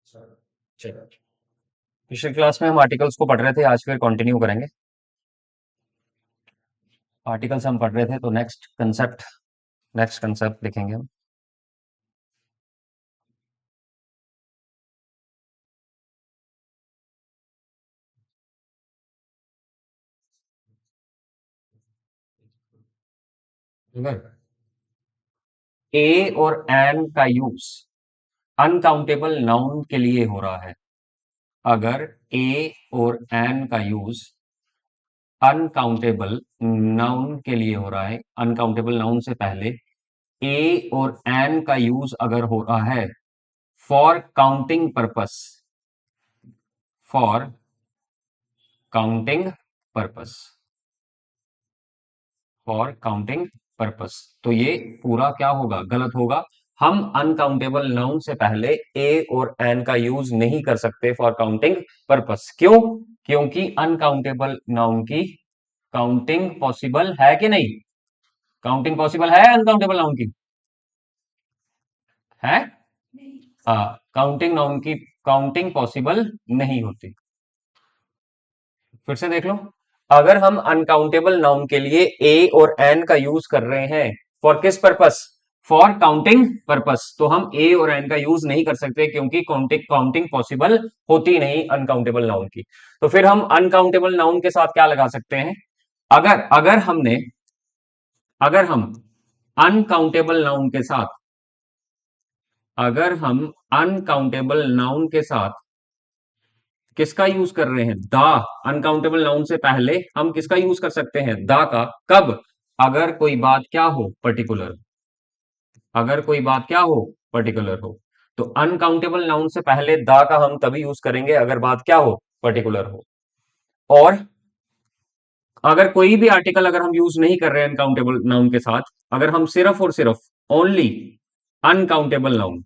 चलो, पिछली क्लास में हम आर्टिकल्स को पढ़ रहे थे, आज फिर कंटिन्यू करेंगे। आर्टिकल्स हम पढ़ रहे थे तो नेक्स्ट कंसेप्ट लिखेंगे हम। ए और एन का यूज अनकाउंटेबल नाउन के लिए हो रहा है। अगर ए और एन का यूज अनकाउंटेबल नाउन के लिए हो रहा है, अनकाउंटेबल नाउन से पहले ए और एन का यूज अगर हो रहा है for counting purpose, for counting purpose, for counting purpose, तो ये पूरा क्या होगा? गलत होगा। हम अनकाउंटेबल नाउन से पहले ए और एन का यूज नहीं कर सकते फॉर काउंटिंग पर्पस। क्यों? क्योंकि अनकाउंटेबल नाउन की काउंटिंग पॉसिबल है कि नहीं? काउंटिंग पॉसिबल है अनकाउंटेबल नाउन की? है? हाँ, काउंटिंग नाउन की काउंटिंग पॉसिबल नहीं होती। फिर से देख लो, अगर हम अनकाउंटेबल नाउन के लिए ए और एन का यूज कर रहे हैं फॉर किस पर्पस? फॉर काउंटिंग पर्पस, तो हम ए और एन का यूज नहीं कर सकते क्योंकि काउंटिंग काउंटिंग पॉसिबल होती नहीं अनकाउंटेबल नाउन की। तो फिर हम अनकाउंटेबल नाउन के साथ क्या लगा सकते हैं? अगर अगर हम अनकाउंटेबल नाउन के साथ अगर हम अनकाउंटेबल नाउन के साथ किसका यूज कर रहे हैं? द। अनकाउंटेबल नाउन से पहले हम किसका यूज कर सकते हैं? द का। कब? अगर कोई बात क्या हो? पर्टिकुलर। अगर कोई बात क्या हो? पर्टिकुलर हो। तो अनकाउंटेबल नाउन से पहले द का हम तभी यूज करेंगे अगर बात क्या हो? पर्टिकुलर हो। और अगर कोई भी आर्टिकल अगर हम यूज नहीं कर रहे हैं अनकाउंटेबल नाउन के साथ, अगर हम सिर्फ और सिर्फ ओनली अनकाउंटेबल नाउन,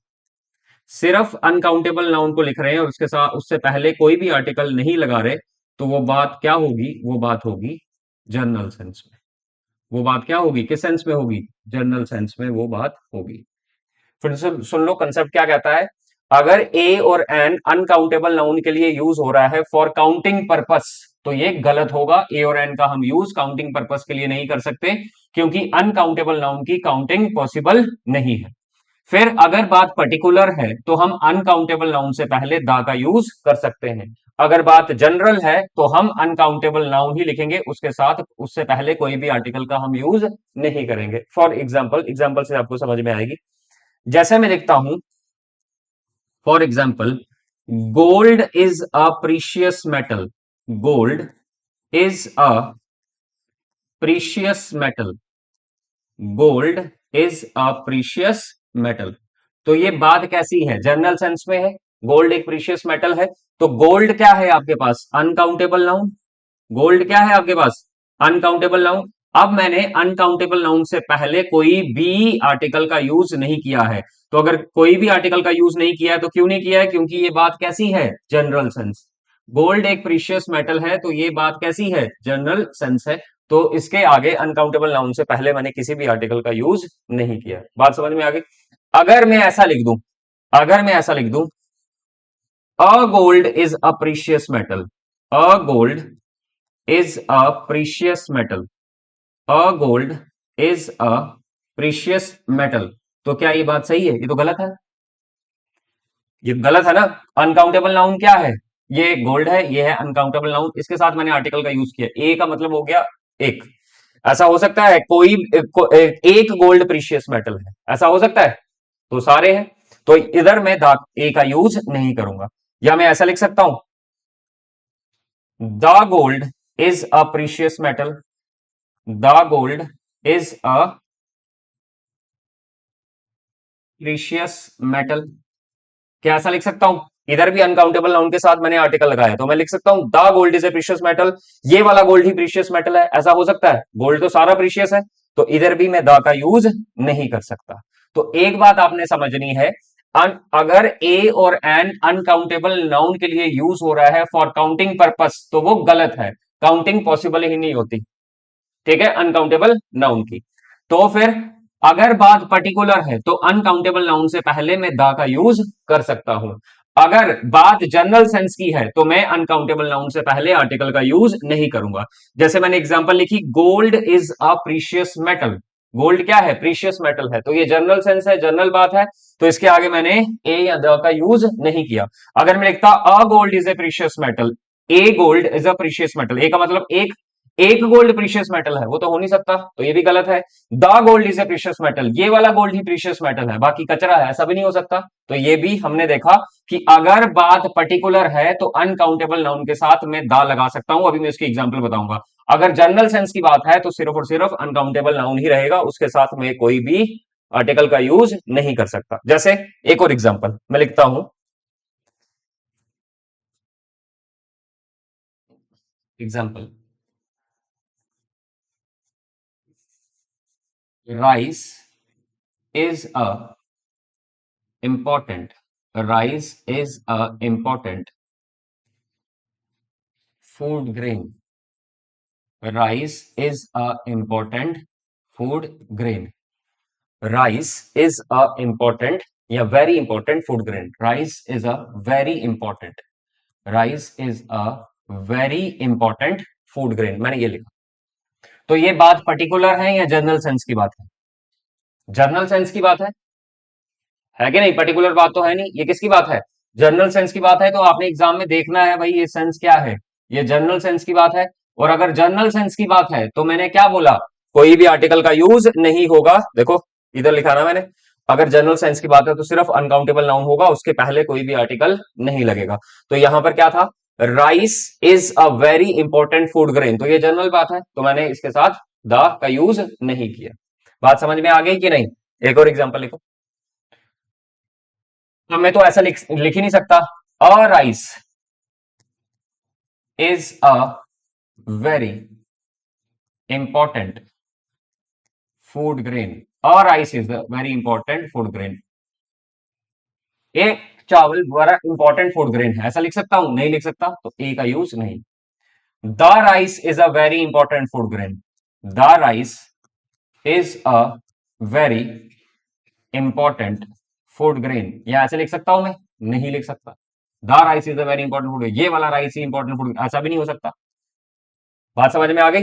सिर्फ अनकाउंटेबल नाउन को लिख रहे हैं और उसके साथ उससे पहले कोई भी आर्टिकल नहीं लगा रहे, तो वो बात क्या होगी? वो बात होगी जनरल सेंस में। वो बात क्या होगी? किस सेंस में होगी? जनरल सेंस में वो बात होगी। फिर से सुन लो, कंसेप्ट क्या कहता है। अगर ए और एन अनकाउंटेबल नाउन के लिए यूज हो रहा है फॉर काउंटिंग पर्पस, तो ये गलत होगा। ए और एन का हम यूज काउंटिंग पर्पस के लिए नहीं कर सकते क्योंकि अनकाउंटेबल नाउन की काउंटिंग पॉसिबल नहीं है। फिर अगर बात पर्टिकुलर है तो हम अनकाउंटेबल नाउन से पहले दा का यूज कर सकते हैं। अगर बात जनरल है तो हम अनकाउंटेबल नाउन ही लिखेंगे, उसके साथ उससे पहले कोई भी आर्टिकल का हम यूज नहीं करेंगे। फॉर एग्जाम्पल, एग्जाम्पल से आपको समझ में आएगी। जैसे मैं लिखता हूं, for example, gold is a precious metal. Gold is a precious metal. Gold is a precious metal. तो ये बात कैसी है? जनरल सेंस में है। गोल्ड एक प्रीशियस मेटल है। तो गोल्ड क्या है आपके पास? Uncountable noun. गोल्ड क्या है आपके पास? Uncountable noun. अब मैंने अनकाउंटेबल नाउन से पहले कोई भी आर्टिकल का यूज नहीं किया है। तो अगर कोई भी आर्टिकल का यूज नहीं किया है तो क्यों नहीं किया है? क्योंकि ये बात कैसी है? General sense. गोल्ड एक प्रीशियस मेटल है, तो ये बात कैसी है? जनरल सेंस है। तो इसके आगे अनकाउंटेबल नाउन से पहले मैंने किसी भी आर्टिकल का यूज नहीं किया। बात समझ में आ गई? अगर मैं ऐसा लिख दूं, अगर मैं ऐसा लिख दूं, अ gold is a precious metal, a gold is a precious metal, a gold is a precious metal, तो क्या ये बात सही है? ये तो गलत है। ये गलत है ना। अनकाउंटेबल नाउन क्या है? ये गोल्ड है, ये है अनकाउंटेबल नाउन। इसके साथ मैंने आर्टिकल का यूज किया। ए का मतलब हो गया एक। ऐसा हो सकता है कोई एक गोल्ड प्रीशियस मेटल है? ऐसा हो सकता है? तो सारे हैं। तो इधर मैं द ए का यूज नहीं करूंगा। या मैं ऐसा लिख सकता हूं, the gold is a precious metal, the gold is a precious metal. क्या ऐसा लिख सकता हूं? इधर भी अनकाउंटेबल नाउन के साथ मैंने आर्टिकल लगाया, तो मैं लिख सकता हूं the gold is a precious metal. ये वाला गोल्ड ही प्रीशियस मेटल है, ऐसा हो सकता है? गोल्ड तो सारा प्रीशियस है। तो इधर भी मैं द का यूज नहीं कर सकता। तो एक बात आपने समझनी है, अगर ए और एन अनकाउंटेबल नाउन के लिए यूज हो रहा है फॉर काउंटिंग पर्पस, तो वो गलत है। काउंटिंग पॉसिबल ही नहीं होती, ठीक है, अनकाउंटेबल नाउन की। तो फिर अगर बात पर्टिकुलर है तो अनकाउंटेबल नाउन से पहले मैं द का यूज कर सकता हूं। अगर बात जनरल सेंस की है तो मैं अनकाउंटेबल नाउन से पहले आर्टिकल का यूज नहीं करूंगा। जैसे मैंने एग्जांपल लिखी, gold is a precious metal. Gold क्या है? प्रीशियस मेटल है। तो ये जनरल सेंस है, जनरल बात है, तो इसके आगे मैंने ए या द का यूज नहीं किया। अगर मैं लिखता a gold is a precious metal, a gold is a precious metal, a का मतलब एक, एक गोल्ड प्रीशियस मेटल है, वो तो हो नहीं सकता, तो ये भी गलत है। The gold is a precious metal, ये वाला गोल्ड ही प्रीशियस मेटल है, बाकी कचरा है, ऐसा भी नहीं हो सकता। तो ये भी हमने देखा कि अगर बात पर्टिकुलर है तो अनकाउंटेबल नाउन के साथ मैं दा लगा सकता हूं। अभी मैं इसकी एग्जांपल बताऊंगा। अगर जनरल सेंस की बात है तो सिर्फ और सिर्फ अनकाउंटेबल नाउन ही रहेगा, उसके साथ मैं कोई भी आर्टिकल का यूज नहीं कर सकता। जैसे एक और एग्जांपल मैं लिखता हूं, example, rice is a important, rice is a important food grain. Rice is a important food grain. Rice is a important या very important food grain. Rice is a very important. Rice is a very important food grain. मैंने ये लिखा। तो ये बात particular है या general sense की बात है? जनरल सेंस की बात है कि नहीं? पर्टिकुलर बात तो है नहीं। ये किसकी बात है? जनरल सेंस की बात है। तो आपने एग्जाम में देखना है भाई ये सेंस क्या है, ये जनरल सेंस की बात है। और अगर जनरल सेंस की बात है तो मैंने क्या बोला, कोई भी आर्टिकल का यूज नहीं होगा। देखो इधर लिखा ना मैंने, अगर जनरल सेंस की बात है तो सिर्फ अनकाउंटेबल नाउन होगा, उसके पहले कोई भी आर्टिकल नहीं लगेगा। तो यहां पर क्या था, rice is a very important food grain, तो ये जनरल बात है, तो मैंने इसके साथ द का यूज नहीं किया। बात समझ में आ गई कि नहीं? एक और एग्जांपल लिखो। तो मैं तो ऐसा लिख ही नहीं सकता, a rice is a very important food grain. A rice is a very important food grain. एक चावल बड़ा इंपॉर्टेंट फूड ग्रेन है, ऐसा लिख सकता हूं? नहीं लिख सकता, तो ए का यूज नहीं। The rice is a very important food grain. The rice is a very important food grain, या ऐसे लिख सकता हूं मैं? नहीं लिख सकता। The rice is a very important food, ये वाला राइस ही इंपॉर्टेंट फूड, ऐसा भी नहीं हो सकता। बात समझ में आ गई?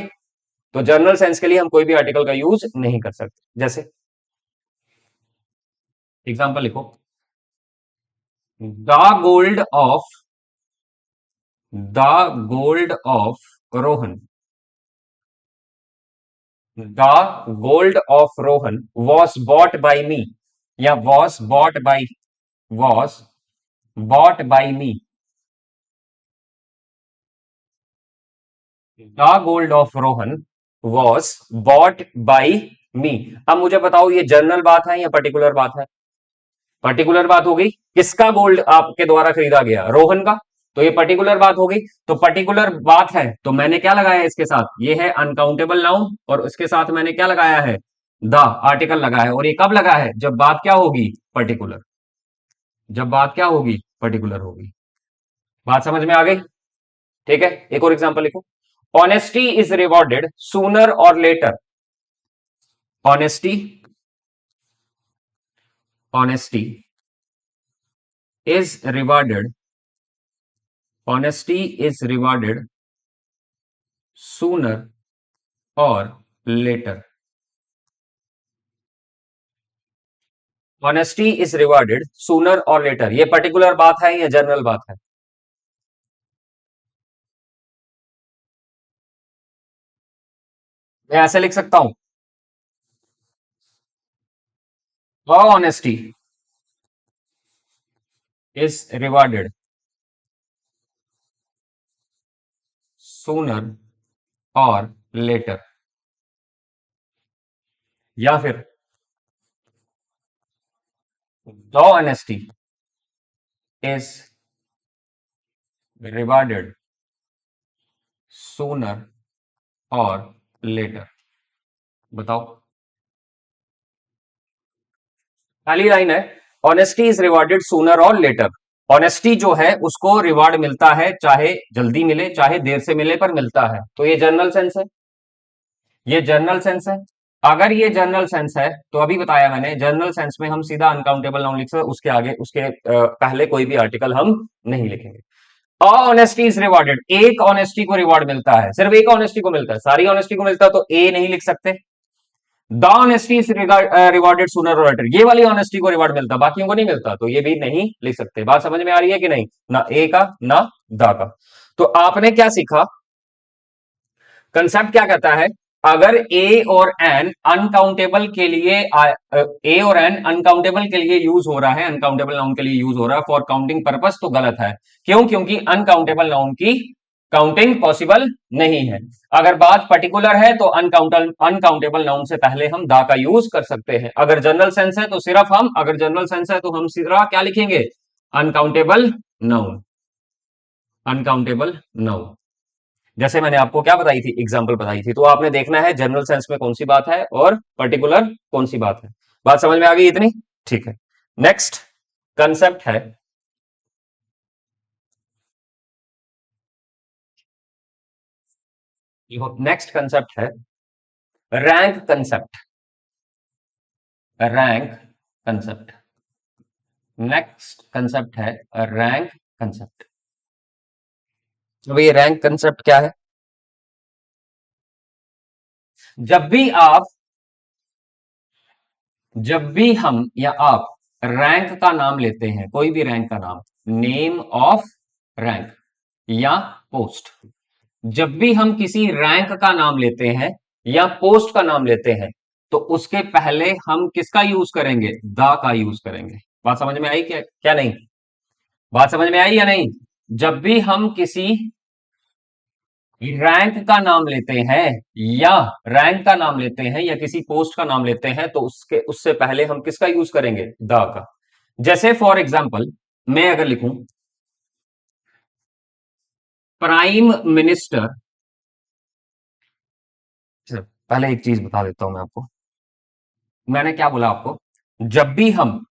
तो जनरल सेंस के लिए हम कोई भी आर्टिकल का यूज नहीं कर सकते। जैसे एग्जांपल लिखो, the gold of, the gold of Rohan, the gold of Rohan was bought by me, या was bought by, was bought by me. The gold of Rohan was bought by me. अब मुझे बताओ ये जनरल बात है या पर्टिकुलर बात है? पर्टिकुलर बात हो गई। किसका गोल्ड आपके द्वारा खरीदा गया? रोहन का। तो ये पर्टिकुलर बात हो गई। तो पर्टिकुलर बात है तो मैंने क्या लगाया इसके साथ, ये है अनकाउंटेबल नाउन, और उसके साथ मैंने क्या लगाया है, द आर्टिकल लगा है। और ये कब लगा है? जब बात क्या होगी, पर्टिकुलर। जब बात क्या होगी, पर्टिकुलर होगी। बात समझ में आ गई? ठीक है, एक और एग्जांपल लिखो, ऑनेस्टी इज रिवॉर्डेड सूनर और later. Honesty, honesty is rewarded, honesty is rewarded sooner और later. Honesty is rewarded sooner और लेटर, ये पर्टिकुलर बात है या जनरल बात है? मैं ऐसे लिख सकता हूं, ऑनेस्टी इज रिवॉर्डेड सूनर और लेटर। या फिर the honesty is rewarded sooner और लेटर। बताओ, पहली लाइन है, ऑनेस्टी इज रिवॉर्डेड सूनर और लेटर। ऑनेस्टी जो है उसको रिवॉर्ड मिलता है, चाहे जल्दी मिले चाहे देर से मिले, पर मिलता है। तो ये जनरल सेंस है, ये जनरल सेंस है। अगर ये जनरल सेंस है तो अभी बताया मैंने, जनरल सेंस में हम सीधा अनकाउंटेबल नाउन लिख सकते, उसके आगे उसके पहले कोई भी आर्टिकल हम नहीं लिखेंगे। ऑनेस्टी इज रिवॉर्डेड, एक ऑनेस्टी को रिवॉर्ड मिलता है, सिर्फ एक ऑनेस्टी को मिलता है, सारी ऑनेस्टी को मिलता है तो ए नहीं लिख सकते। The honesty is rewarded sooner और लेटर, ये वाली ऑनेस्टी को रिवॉर्ड मिलता, बाकियों को नहीं मिलता, तो ये भी नहीं लिख सकते। बात समझ में आ रही है कि नहीं, ना ए का ना द का। तो आपने क्या सीखा, कंसेप्ट क्या कहता है, अगर ए और एन अनकाउंटेबल के लिए ए और एन अनकाउंटेबल के लिए यूज हो रहा है, अनकाउंटेबल नाउन के लिए यूज हो रहा है फॉर काउंटिंग पर्पस, तो गलत है। क्यों? क्योंकि अनकाउंटेबल नाउन की काउंटिंग पॉसिबल नहीं है। अगर बात पर्टिकुलर है तो अनकाउंटेबल नाउन से पहले हम दा का यूज कर सकते हैं। अगर जनरल सेंस है तो सिर्फ हम, अगर जनरल सेंस है तो हम सीधा क्या लिखेंगे, अनकाउंटेबल नाउन, अनकाउंटेबल नाउन। जैसे मैंने आपको क्या बताई थी, एग्जांपल बताई थी, तो आपने देखना है जनरल सेंस में कौन सी बात है और पर्टिकुलर कौन सी बात है। बात समझ में आ गई इतनी? ठीक है। नेक्स्ट कंसेप्ट है, नेक्स्ट कंसेप्ट है rank concept, rank concept. Next concept है रैंक कंसेप्ट। तो ये रैंक कंसेप्ट क्या है, जब भी आप, जब भी हम या आप रैंक का नाम लेते हैं, कोई भी रैंक का नाम, नेम ऑफ रैंक या पोस्ट, जब भी हम किसी रैंक का नाम लेते हैं या पोस्ट का नाम लेते हैं तो उसके पहले हम किसका यूज करेंगे, द का यूज करेंगे। बात समझ में आई क्या, क्या नहीं, बात समझ में आई या नहीं? जब भी हम किसी रैंक का नाम लेते हैं या रैंक का नाम लेते हैं या किसी पोस्ट का नाम लेते हैं तो उसके उससे पहले हम किसका यूज करेंगे, द का। जैसे फॉर एग्जाम्पल मैं अगर लिखूं प्राइम मिनिस्टर, पहले एक चीज बता देता हूं मैं आपको, मैंने क्या बोला आपको, जब भी हम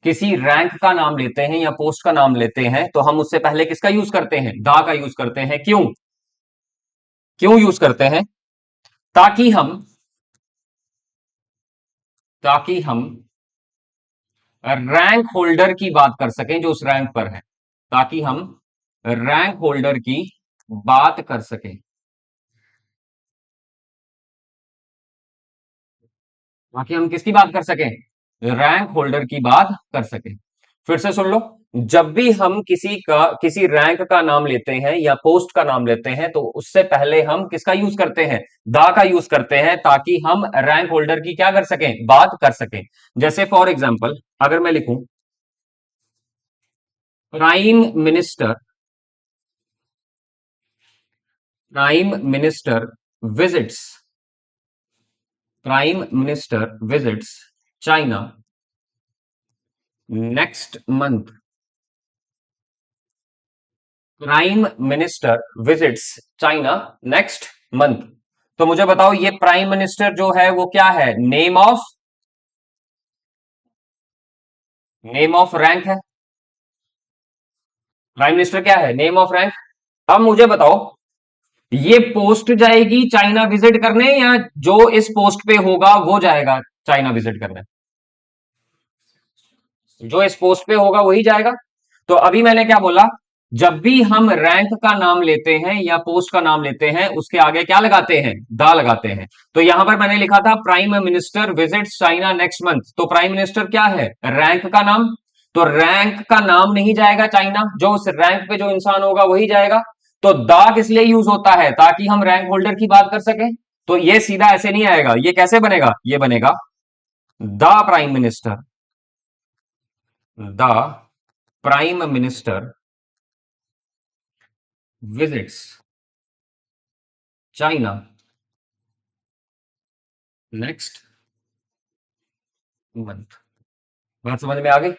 किसी रैंक का नाम लेते हैं या पोस्ट का नाम लेते हैं तो हम उससे पहले किसका यूज करते हैं, दा का यूज करते हैं। क्यों, क्यों यूज करते हैं, ताकि हम, ताकि हम रैंक होल्डर की बात कर सकें जो उस रैंक पर है, ताकि हम रैंक होल्डर की बात कर सकें, ताकि हम किसकी बात कर सकें, रैंक होल्डर की बात कर सकें। फिर से सुन लो, जब भी हम किसी रैंक का नाम लेते हैं या पोस्ट का नाम लेते हैं तो उससे पहले हम किसका यूज करते हैं, दा का यूज करते हैं, ताकि हम रैंक होल्डर की क्या कर सकें, बात कर सकें। जैसे फॉर एग्जाम्पल अगर मैं लिखूं prime minister, prime minister visits, prime minister visits China next month, prime minister visits China next month. तो मुझे बताओ ये प्राइम मिनिस्टर जो है वो क्या है, name of, name of rank है। प्राइम मिनिस्टर क्या है, नेम ऑफ रैंक। अब मुझे बताओ ये पोस्ट जाएगी चाइना विजिट करने या जो इस पोस्ट पे होगा वो जाएगा चाइना विजिट करने, जो इस पोस्ट पे होगा वही जाएगा। तो अभी मैंने क्या बोला, जब भी हम रैंक का नाम लेते हैं या पोस्ट का नाम लेते हैं उसके आगे क्या लगाते हैं, दा लगाते हैं। तो यहां पर मैंने लिखा था prime minister visits China next month, तो प्राइम मिनिस्टर क्या है, रैंक का नाम, तो रैंक का नाम नहीं जाएगा चाइना, जो उस रैंक पे जो इंसान होगा वही जाएगा। तो दा किस लिए यूज होता है, ताकि हम रैंक होल्डर की बात कर सकें। तो ये सीधा ऐसे नहीं आएगा, ये कैसे बनेगा, ये बनेगा the prime minister, the prime minister visits China next month. बात समझ में आ गई?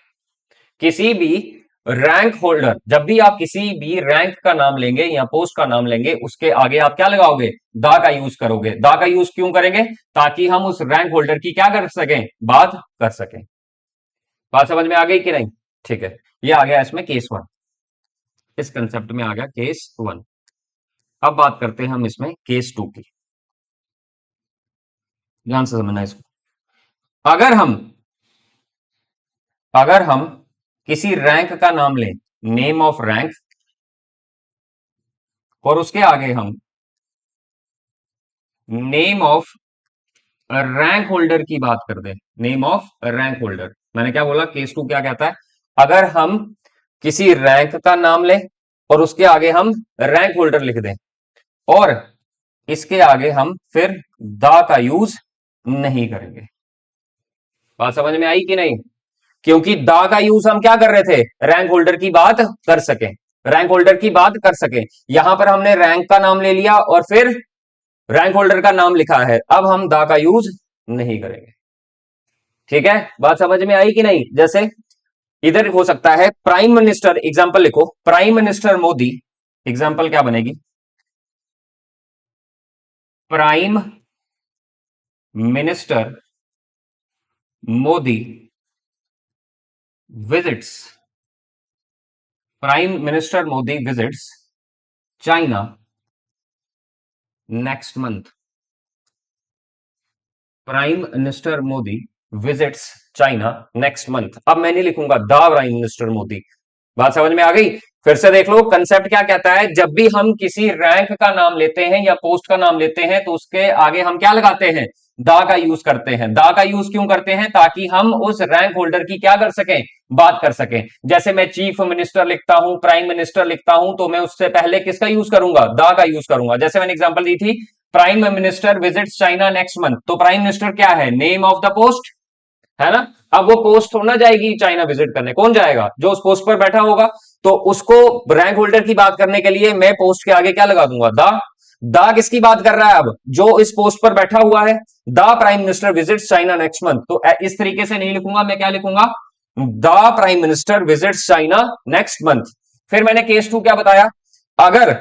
किसी भी रैंक होल्डर, जब भी आप किसी भी रैंक का नाम लेंगे या पोस्ट का नाम लेंगे उसके आगे आप क्या लगाओगे, दा का यूज करोगे। दा का यूज क्यों करेंगे, ताकि हम उस रैंक होल्डर की क्या कर सकें, बात कर सकें। बात समझ में आ गई कि नहीं? ठीक है, ये आ गया इसमें केस वन, इस कंसेप्ट में आ गया केस वन। अब बात करते हैं हम इसमें केस टू की। ध्यान से समझना इसको। अगर हम अगर हम किसी रैंक का नाम लें, नेम ऑफ रैंक, और उसके आगे हम नेम ऑफ रैंक होल्डर की बात कर दें, नेम ऑफ रैंक होल्डर, मैंने क्या बोला, केस टू क्या कहता है, अगर हम किसी रैंक का नाम लें और उसके आगे हम रैंक होल्डर लिख दें और इसके आगे हम फिर द का यूज नहीं करेंगे। बात समझ में आई कि नहीं? क्योंकि द का यूज हम क्या कर रहे थे, रैंक होल्डर की बात कर सके, रैंक होल्डर की बात कर सके। यहां पर हमने रैंक का नाम ले लिया और फिर रैंक होल्डर का नाम लिखा है, अब हम द का यूज नहीं करेंगे। ठीक है, बात समझ में आई कि नहीं? जैसे इधर हो सकता है प्राइम मिनिस्टर, एग्जांपल लिखो, प्राइम मिनिस्टर मोदी, एग्जांपल क्या बनेगी, prime minister Modi visits, prime minister Modi visits China next month, prime minister Modi visits China next month. अब मैं नहीं लिखूंगा द प्राइम मिनिस्टर मोदी। बात समझ में आ गई? फिर से देख लो, कंसेप्ट क्या कहता है, जब भी हम किसी रैंक का नाम लेते हैं या पोस्ट का नाम लेते हैं तो उसके आगे हम क्या लगाते हैं, दा का यूज करते हैं। दा का यूज क्यों करते हैं, ताकि हम उस रैंक होल्डर की क्या कर सकें, बात कर सकें। जैसे मैं चीफ मिनिस्टर लिखता हूं, प्राइम मिनिस्टर लिखता हूं, तो मैं उससे पहले किसका यूज करूंगा, दा का यूज करूंगा। जैसे मैंने एग्जांपल दी थी, prime minister visits China next month, तो प्राइम मिनिस्टर क्या है, नेम ऑफ द पोस्ट, है ना। अब वो पोस्ट थोड़ा ना जाएगी चाइना विजिट करने, कौन जाएगा, जो उस पोस्ट पर बैठा होगा। तो उसको रैंक होल्डर की बात करने के लिए मैं पोस्ट के आगे क्या लगा दूंगा, दा। दा किसकी बात कर रहा है, अब जो इस पोस्ट पर बैठा हुआ है, the prime minister visits China next month. तो इस तरीके से नहीं लिखूंगा, मैं क्या लिखूंगा, the prime minister visits China next month. फिर मैंने केस टू क्या बताया, अगर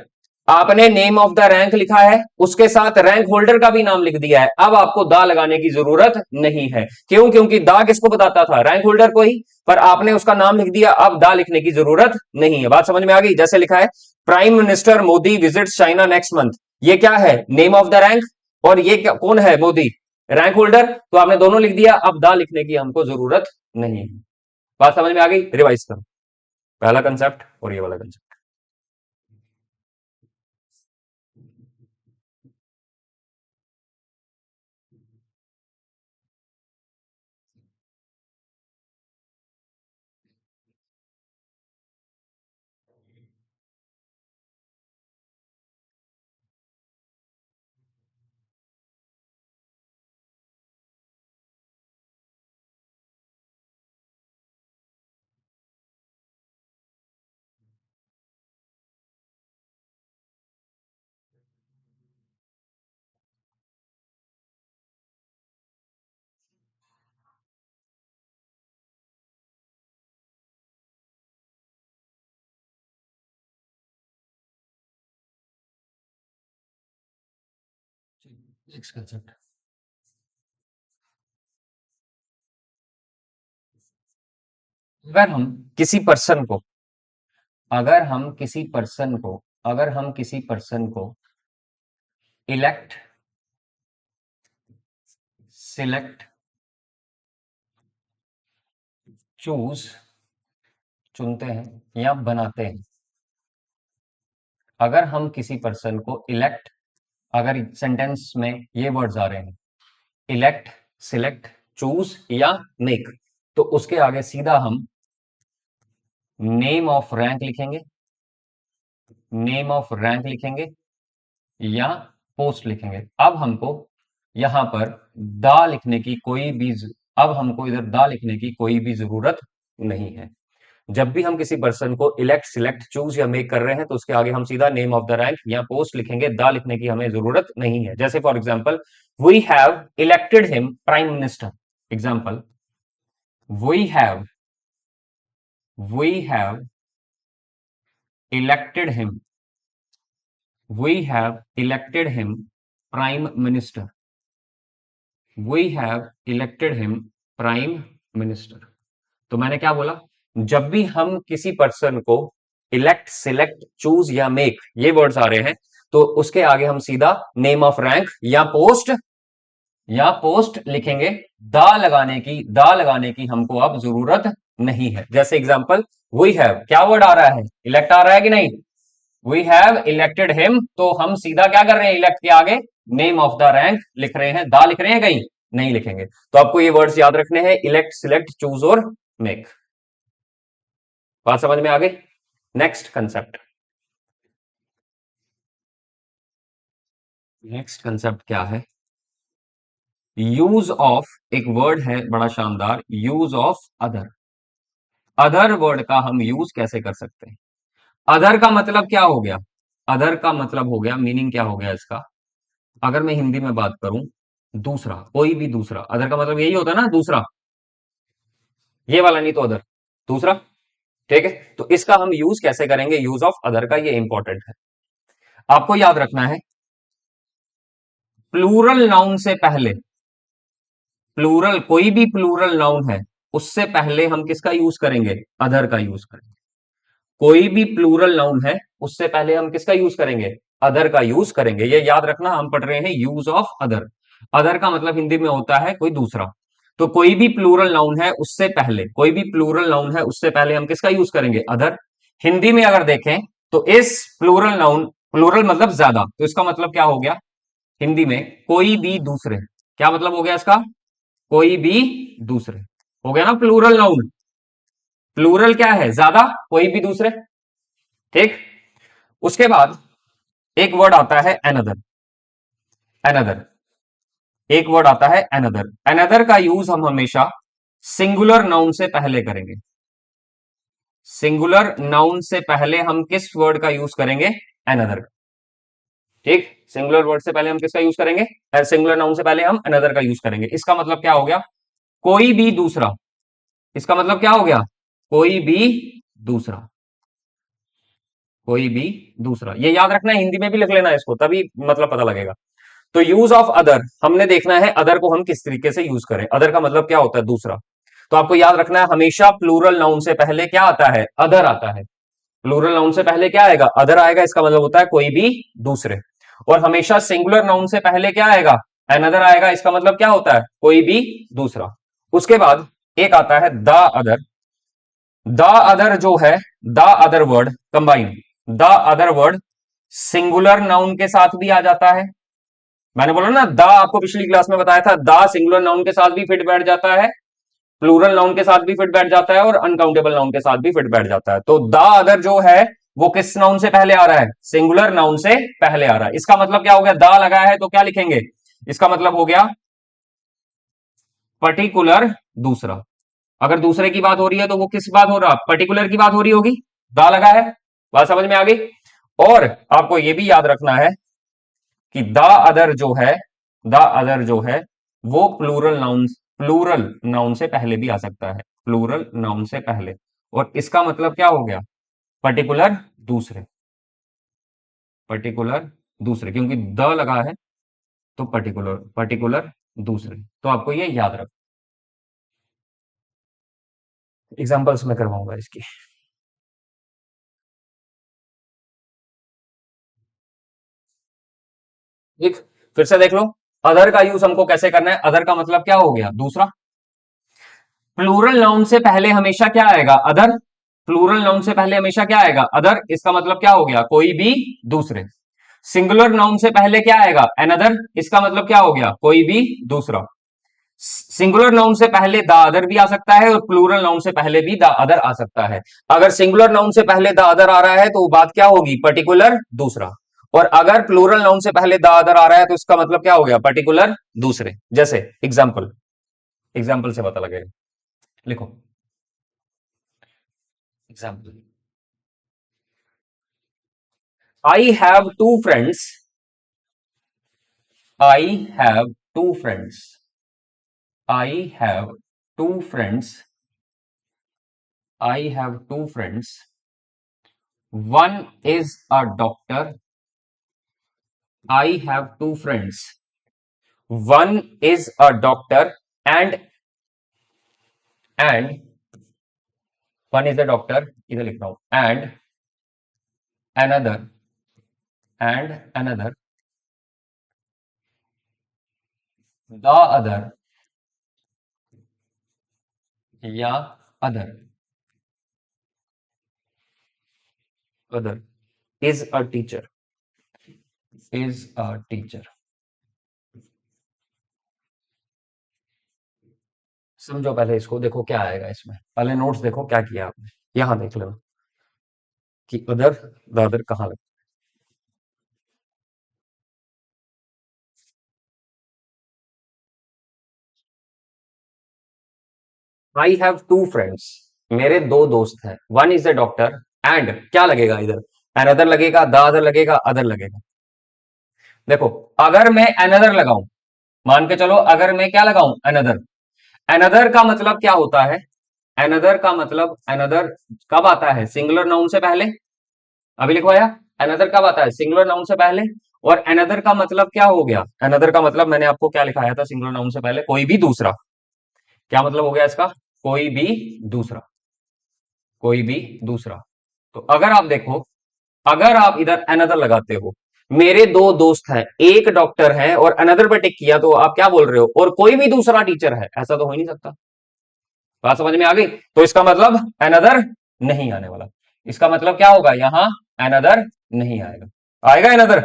आपने नेम ऑफ द रैंक लिखा है, उसके साथ रैंक होल्डर का भी नाम लिख दिया है, अब आपको दा लगाने की जरूरत नहीं है। क्यों? क्योंकि दा किसको बताता था, रैंक होल्डर को ही, पर आपने उसका नाम लिख दिया, अब दा लिखने की जरूरत नहीं है। बात समझ में आ गई? जैसे लिखा है prime minister Modi visits China next month, ये क्या है, नेम ऑफ द रैंक, और ये कौन है, मोदी, रैंक होल्डर। तो आपने दोनों लिख दिया, अब दा लिखने की हमको जरूरत नहीं है। बात समझ में आ गई? रिवाइज करो, पहला कंसेप्ट और ये वाला कंसेप्ट। नेक्स्ट कंसेप्ट, अगर हम किसी पर्सन को अगर हम किसी पर्सन को अगर हम किसी पर्सन को इलेक्ट, सिलेक्ट, चूज, चुनते हैं या बनाते हैं, अगर हम किसी पर्सन को इलेक्ट, अगर सेंटेंस में ये वर्ड्स आ रहे हैं, इलेक्ट, सिलेक्ट, चूज या मेक, तो उसके आगे सीधा हम नेम ऑफ रैंक लिखेंगे, नेम ऑफ रैंक लिखेंगे या पोस्ट लिखेंगे। अब हमको यहां पर दा लिखने की कोई भी अब हमको इधर दा लिखने की कोई भी जरूरत नहीं है। जब भी हम किसी पर्सन को इलेक्ट, सिलेक्ट, चूज या मेक कर रहे हैं तो उसके आगे हम सीधा नेम ऑफ द रैंक या पोस्ट लिखेंगे, दा लिखने की हमें जरूरत नहीं है। जैसे for example, we have elected him prime minister, example, we have we have elected him we have elected him prime minister, we have elected him prime minister. तो मैंने क्या बोला, जब भी हम किसी पर्सन को इलेक्ट, सिलेक्ट, चूज या मेक ये वर्ड्स आ रहे हैं तो उसके आगे हम सीधा नेम ऑफ रैंक या पोस्ट या पोस्ट लिखेंगे, दा लगाने की हमको अब जरूरत नहीं है। जैसे एग्जांपल, वी हैव, क्या वर्ड आ रहा है, इलेक्ट आ रहा है कि नहीं, वी हैव इलेक्टेड हिम, तो हम सीधा क्या कर रहे हैं, इलेक्ट के आगे नेम ऑफ द रैंक लिख रहे हैं, दा लिख रहे हैं, कहीं नहीं लिखेंगे। तो आपको ये वर्ड्स याद रखने हैं, इलेक्ट, सिलेक्ट, चूज और मेक। बात समझ में आ गई। नेक्स्ट कंसेप्ट, नेक्स्ट कंसेप्ट क्या है, यूज ऑफ, एक वर्ड है बड़ा शानदार, use of other. Other word का हम यूज कैसे कर सकते हैं। अदर का मतलब क्या हो गया, अदर का मतलब हो गया, मीनिंग क्या हो गया इसका, अगर मैं हिंदी में बात करूं, दूसरा, कोई भी दूसरा, अदर का मतलब यही होता है ना, दूसरा, ये वाला नहीं तो अदर, दूसरा। ठीक है, तो इसका हम यूज कैसे करेंगे, यूज ऑफ अदर का, ये इंपॉर्टेंट है, आपको याद रखना है। प्लूरल नाउन से पहले, प्लूरल, कोई भी प्लूरल नाउन है, उससे पहले हम किसका यूज करेंगे, अदर का यूज करेंगे। कोई भी प्लूरल नाउन है, उससे पहले हम किसका यूज करेंगे, अदर का यूज करेंगे। ये याद रखना, हम पढ़ रहे हैं यूज ऑफ अदर। अदर का मतलब हिंदी में होता है कोई दूसरा। तो कोई भी प्लूरल नाउन है उससे पहले, कोई भी प्लूरल नाउन है उससे पहले हम किसका यूज करेंगे, अदर। हिंदी में अगर देखें तो इस प्लूरल नाउन, प्लूरल मतलब ज्यादा, तो इसका मतलब क्या हो गया हिंदी में, कोई भी दूसरे, क्या मतलब हो गया इसका, कोई भी दूसरे, हो गया ना प्लूरल नाउन। प्लूरल क्या है, ज्यादा, कोई भी दूसरे। ठीक, उसके बाद एक वर्ड आता है एनदर, एनदर, एक वर्ड आता है एनदर। एनदर का यूज हम हमेशा सिंगुलर नाउन से पहले करेंगे। सिंगुलर नाउन से पहले हम किस वर्ड का यूज करेंगे, एनदर। ठीक, सिंगुलर वर्ड से पहले हम किसका यूज करेंगे, सिंगुलर नाउन से पहले हम एनदर का यूज करेंगे। इसका मतलब क्या हो गया, कोई भी दूसरा, इसका मतलब क्या हो गया, कोई भी दूसरा, कोई भी दूसरा। ये याद रखना है, हिंदी में भी लिख लेना इसको, तभी मतलब पता लगेगा। तो यूज ऑफ अदर, हमने देखना है अदर को हम किस तरीके से यूज करें, अदर का मतलब क्या होता है, दूसरा। तो आपको याद रखना है, हमेशा प्लूरल नाउन से पहले क्या आता है, अदर आता है। प्लूरल नाउन से पहले क्या आएगा, अदर आएगा, इसका मतलब होता है कोई भी दूसरे। और हमेशा सिंगुलर नाउन से पहले क्या आएगा, अनदर आएगा, इसका मतलब क्या होता है, कोई भी दूसरा। उसके बाद एक आता है द अदर। द अदर जो है, the other word combine, the other word singular noun के साथ भी आ जाता है। मैंने बोला ना, द आपको पिछली क्लास में बताया था, द सिंगुलर नाउन के साथ भी फिट बैठ जाता है, प्लूरल नाउन के साथ भी फिट बैठ जाता है, और अनकाउंटेबल नाउन के साथ भी फिट बैठ जाता है। तो द अदर जो है वो किस नाउन से पहले आ रहा है, सिंगुलर नाउन से पहले आ रहा है। इसका मतलब क्या हो गया, द लगा है तो क्या लिखेंगे, इसका मतलब हो गया पर्टिकुलर दूसरा। अगर दूसरे की बात हो रही है तो वो किस बात हो रहा, पर्टिकुलर की बात हो रही होगी, द लगा है। बात समझ में आ गई। और आपको यह भी याद रखना है कि द अदर जो है, द अदर जो है वो प्लूरल नाउन से पहले भी आ सकता है, प्लूरल नाउन से पहले। और इसका मतलब क्या हो गया, पर्टिकुलर दूसरे, पर्टिकुलर दूसरे, क्योंकि द लगा है तो पर्टिकुलर, पर्टिकुलर दूसरे। तो आपको ये याद रख, एग्जांपल्स में करवाऊंगा इसकी। एक, फिर से देख लो, अदर का यूज हमको कैसे करना है, अदर का मतलब क्या हो गया, दूसरा। प्लूरल नाउन से पहले हमेशा क्या आएगा, अदर। प्लूरल नाउन से पहले हमेशा क्या आएगा, अदर। इसका मतलब क्या हो गया, कोई भी दूसरे। सिंगुलर नाउन से पहले क्या आएगा, अनदर। इसका मतलब क्या हो गया, कोई भी दूसरा। सिंगुलर नाउन से पहले द अदर भी आ सकता है, और प्लूरल नाउन से पहले भी द अदर आ सकता है। अगर सिंगुलर नाउन से पहले द अदर आ रहा है तो बात क्या होगी, पर्टिकुलर दूसरा। और अगर प्लूरल नाउन से पहले द अदर आ रहा है तो इसका मतलब क्या हो गया, पर्टिकुलर दूसरे। जैसे एग्जाम्पल, एग्जाम्पल से पता लगेगा, लिखो example. I have two friends, I have two friends, I have two friends, I have two friends, one is a doctor. I have two friends, one is a doctor, and and one is a doctor, इधर लिख रहा हूं, another and another the other या other, other is a teacher, is a teacher. समझो पहले इसको, देखो क्या आएगा इसमें, पहले नोट्स देखो क्या किया आपने, यहां देख लो कि अदर, द अदर कहाँ लगा। आई हैव टू फ्रेंड्स, मेरे दो दोस्त हैं, one is a doctor and क्या लगेगा इधर, अनदर लगेगा, द अदर लगेगा, अदर लगेगा। देखो, अगर मैं अनदर लगाऊं, मान के चलो अगर मैं क्या लगाऊं, अनदर, अनदर का मतलब क्या होता है, अनदर का मतलब, अनदर कब आता है, सिंगुलर नाउन से पहले, अभी लिखवाया, अनदर कब आता है, सिंगुलर नाउन से पहले। और अनदर का मतलब क्या हो गया, अनदर का मतलब मैंने आपको क्या लिखाया था, सिंगुलर नाउन से पहले कोई भी दूसरा, क्या मतलब हो गया इसका, कोई भी दूसरा, कोई भी दूसरा। तो अगर आप देखो, अगर आप इधर अनदर लगाते हो, मेरे दो दोस्त हैं, एक डॉक्टर है और अनदर पे टिक किया, तो आप क्या बोल रहे हो, और कोई भी दूसरा टीचर है, ऐसा तो हो ही नहीं सकता। बात समझ में आ गई, तो इसका मतलब अनदर नहीं आने वाला, इसका मतलब क्या होगा, यहां अनदर नहीं आएगा, आएगा अनदर,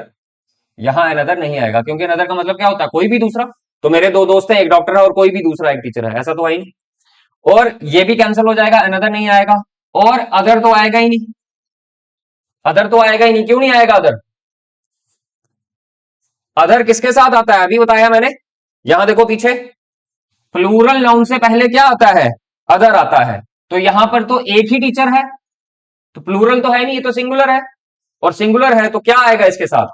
यहां अनदर नहीं आएगा, क्योंकि अनदर का मतलब क्या होता है, कोई भी दूसरा। तो मेरे दो दोस्त हैं, एक डॉक्टर है और कोई भी दूसरा एक टीचर है, ऐसा तो है ही नहीं। और ये भी कैंसिल हो जाएगा, अनदर नहीं आएगा, और अदर तो आएगा ही नहीं, अदर तो आएगा ही नहीं, क्यों नहीं आएगा अदर, अदर किसके साथ आता है, अभी बताया मैंने, यहां देखो पीछे, प्लूरल नाउन से पहले क्या आता है, अदर आता है। तो यहां पर तो एक ही टीचर है, तो प्लूरल तो है नहीं, ये तो सिंगुलर है, और सिंगुलर है तो क्या आएगा इसके साथ,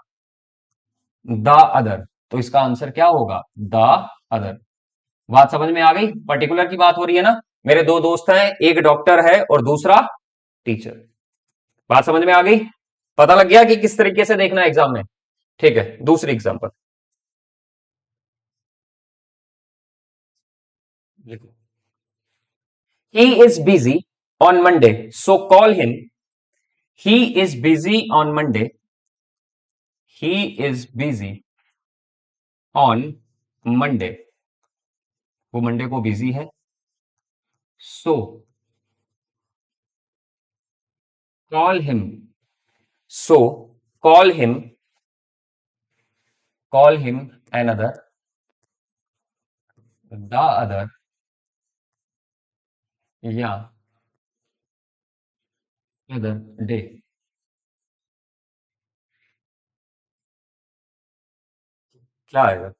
द अदर। तो इसका आंसर क्या होगा, द अदर। बात समझ में आ गई, पर्टिकुलर की बात हो रही है ना, मेरे दो दोस्त हैं, एक डॉक्टर है और दूसरा टीचर। बात समझ में आ गई, पता लग गया कि किस तरीके से देखना है एग्जाम में। ठीक है, दूसरी एग्जांपल लिखो, he is busy on Monday so call him, he is busy on Monday, he is busy on Monday, वो मंडे को बिजी है, so call him, so call him, call him another, the other या other day. क्या आएगा,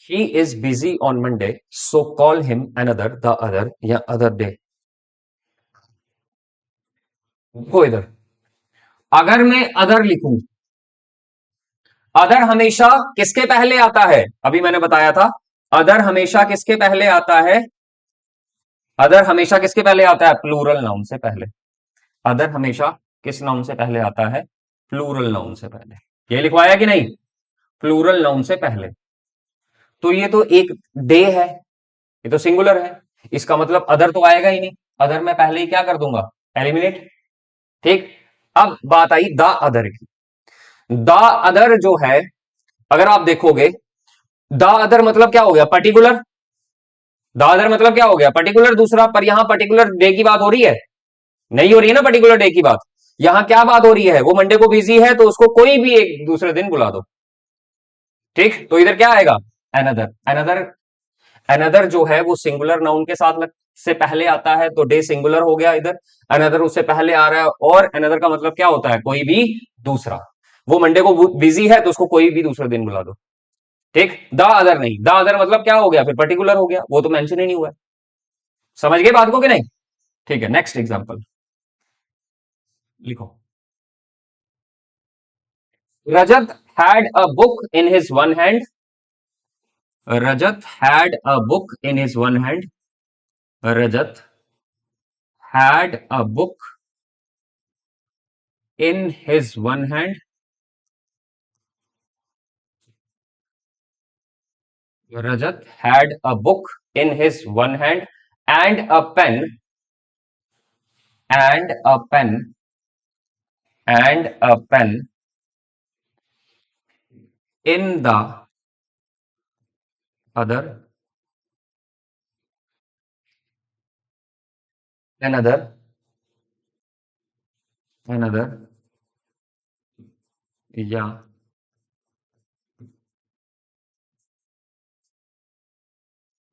he is busy on Monday so call him another, the other या other day. देखो इधर, अगर मैं अदर लिखूं, अदर हमेशा किसके पहले आता है, अभी मैंने बताया था, अदर हमेशा किसके पहले आता है, अदर हमेशा किसके पहले आता है, प्लूरल नाउन से पहले। अदर हमेशा किस नाउन से पहले आता है, प्लूरल नाउन से पहले। ये लिखवाया कि नहीं, प्लूरल नाउन से पहले। तो ये तो एक डे है, ये तो सिंगुलर है, इसका मतलब अदर तो आएगा ही नहीं, अदर मैं पहले ही क्या कर दूंगा, एलिमिनेट। ठीक, अब बात आई द अदर की, द अदर जो है, अगर आप देखोगे, द अदर मतलब क्या हो गया, पर्टिकुलर, द अदर मतलब क्या हो गया, पर्टिकुलर दूसरा, पर यहां पर्टिकुलर डे की बात हो रही है, नहीं हो रही है ना पर्टिकुलर डे की बात, यहां क्या बात हो रही है, वो मंडे को बिजी है तो उसको कोई भी एक दूसरे दिन बुला दो। ठीक, तो इधर क्या आएगा, अनदर, अनदर, अनदर जो है वो सिंगुलर नाउन के साथ से पहले आता है, तो डे सिंगुलर हो गया इधर, अनदर उससे पहले आ रहा है, और अनदर का मतलब क्या होता है, कोई भी दूसरा, वो मंडे को बिजी है तो उसको कोई भी दूसरे दिन बुला दो। ठीक, द अदर नहीं, द अदर मतलब क्या हो गया, फिर पर्टिकुलर हो गया, वो तो मेंशन ही नहीं हुआ है। समझ गए बात को कि नहीं, ठीक है, नेक्स्ट एग्जांपल लिखो, Rajat had a book in his one hand, Rajat had a book in his one hand, Rajat had a book in his one hand, Rajat had a book in his one hand and a pen, and a pen, and a pen in the other, another, another, या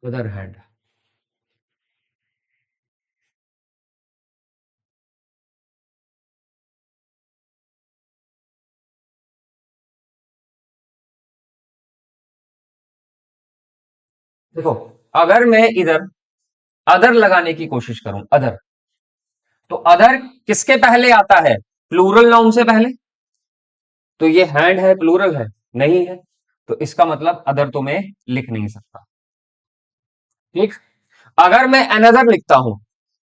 other hand. देखो, अगर मैं इधर other लगाने की कोशिश करूं, other, तो अदर किसके पहले आता है? प्लूरल नाउन से पहले। तो ये हैंड है, प्लूरल है? नहीं है। तो इसका मतलब अदर तो मैं लिख नहीं सकता। ठीक। अगर मैं अनदर लिखता हूं,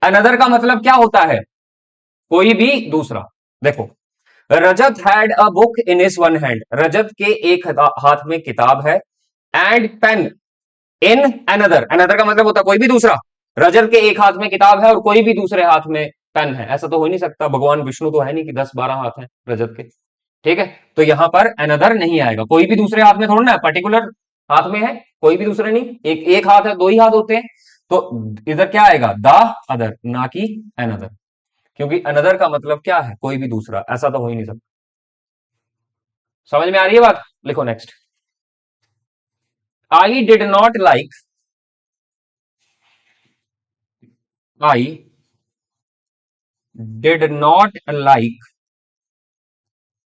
अनदर का मतलब क्या होता है? कोई भी दूसरा। देखो, Rajat had a book in his one hand, Rajat के एक हाथ में किताब है, and pen in another, another का मतलब होता है कोई भी दूसरा। रजत के एक हाथ में किताब है और कोई भी दूसरे हाथ में पेन है, ऐसा तो हो ही नहीं सकता, भगवान विष्णु तो है नहीं कि 10-12 हाथ हैं रजत के। ठीक है, तो यहां पर अनदर नहीं आएगा, कोई भी दूसरे हाथ में थोड़ा ना, पर्टिकुलर हाथ में है, कोई भी दूसरे नहीं, एक एक हाथ है, दो ही हाथ होते हैं। तो इधर क्या आएगा? द अदर, ना कि अनदर, क्योंकि अनदर का मतलब क्या है? कोई भी दूसरा, ऐसा तो हो ही नहीं सकता। समझ में आ रही है बात? लिखो next. I did not like, I did not like,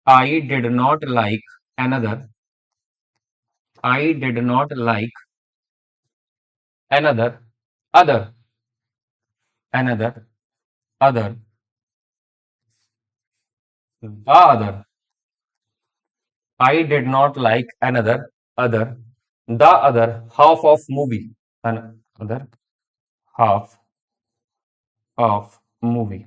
I did not like another. I did not like another. Other. Another. Other. The other. I did not like another. Other. The other half of movie. Another half of movie.